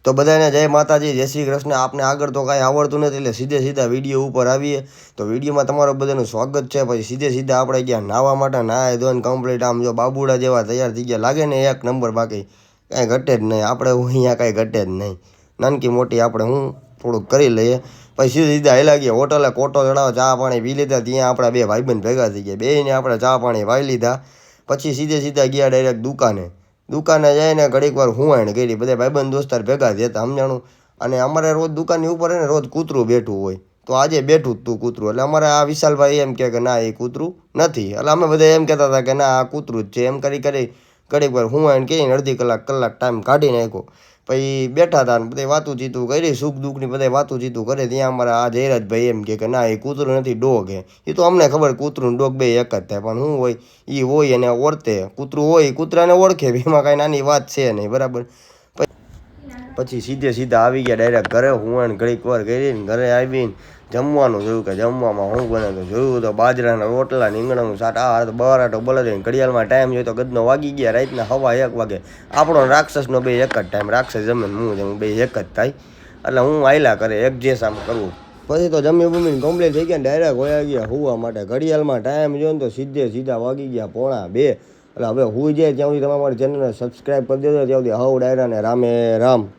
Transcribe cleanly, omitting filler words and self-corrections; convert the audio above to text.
તો બધાને જય માતાજી, જય શ્રી કૃષ્ણ। આપને આગળ તો કાંઈ આવડતું નથી એટલે સીધે સીધા વિડીયો ઉપર આવીએ। તો વિડીયોમાં તમારું બધાનું સ્વાગત છે। પછી સીધે સીધા આપણે ગયા નાહવા માટે, નાહી ધોઈને કમ્પ્લીટ આમ જો બાબુડા જેવા તૈયાર થઈ ગયા, લાગે ને એક નંબર। બાકી કાંઈ ઘટે જ નહીં, આપણે અહીંયા કાંઈ ઘટે જ નહીં। નાનકી મોટી આપણે થોડુંક કરી લઈએ। પછી સીધે સીધા હાલ્યા ગયા હોટલે, કોટો ચડાવો, ચા પાણી પી લીધા। ત્યાં આપણા બે ભાઈબંધ ભેગા થઈ ગયા, બેયને આપણે ચા પાણી વાઈ લીધા। પછી સીધે સીધા ગયા ડાયરેક્ટ દુકાને જઈને ઘડીક વાર હુંવાણ કરી, બધા ભાઈબંધ દોસ્તાર ભેગા થયા સમજાણું। અને અમારે રોજ દુકાનની ઉપર ને રોજ કૂતરું બેઠું હોય, તો આજે બેઠું જ તું કૂતરું। એટલે અમારે આ વિશાલભાઈ એમ કે ના એ કૂતરું નથી, એટલે અમે બધા એમ કહેતા હતા કે ના આ કૂતરું જ છે। એમ કરી ઘડીક વાર હુંવાણ કરીને અડધી કલાક ટાઈમ કાઢી નાખ્યો। પછી બેઠા હતા ને બધા વાતું ચીતું કરી, સુખ દુઃખની બધા વાતું ચીતું કરે। ત્યાં અમારા આ જયરાજભાઈ એમ કે ના એ કૂતરું નથી, ડોગ હે। એ તો અમને ખબર કૂતરું ડોગ બે એક જ થાય, પણ શું હોય એ હોય એને ઓળખે, કૂતરું હોય કૂતરાને ઓળખે, એમાં કાંઈ નાની વાત છે નહીં, બરાબર। પછી સીધે સીધા આવી ગયા ડાયરેક્ટ ઘરે, હુંવાણ ઘડીક વાર કરીને ઘરે આવીને જમવાનું જોયું કે જમવામાં શું બનાવ્યું, જોયું તો બાજરાના રોટલા, રીંગણાનું શાક। આ બરાટો બોલે છે, ઘડિયાળમાં ટાઈમ જોયો તો ગદનો વાગી ગયા રાતના 1:15 વાગે। આપણો રાક્ષસનો બે એક જ ટાઈમ, રાક્ષસ જમે ને હું જમું બે એક જ થાય, એટલે હું આયલા કરે એક જે આમ કરવું। પછી તો જમી બમીને કમ્પ્લીટ થઈ ગયા ને ડાયરેક્ટ હોયા ગયા હુવા માટે। ઘડિયાળમાં ટાઈમ જોયો ને તો સીધે સીધા વાગી ગયા 1:45। એટલે હવે હુઈ જાય ત્યાં સુધી તમે અમારી ચેનલને સબસ્ક્રાઈબ કરી દેજો, ત્યાં સુધી હવ ડાયરાને રામે રામ।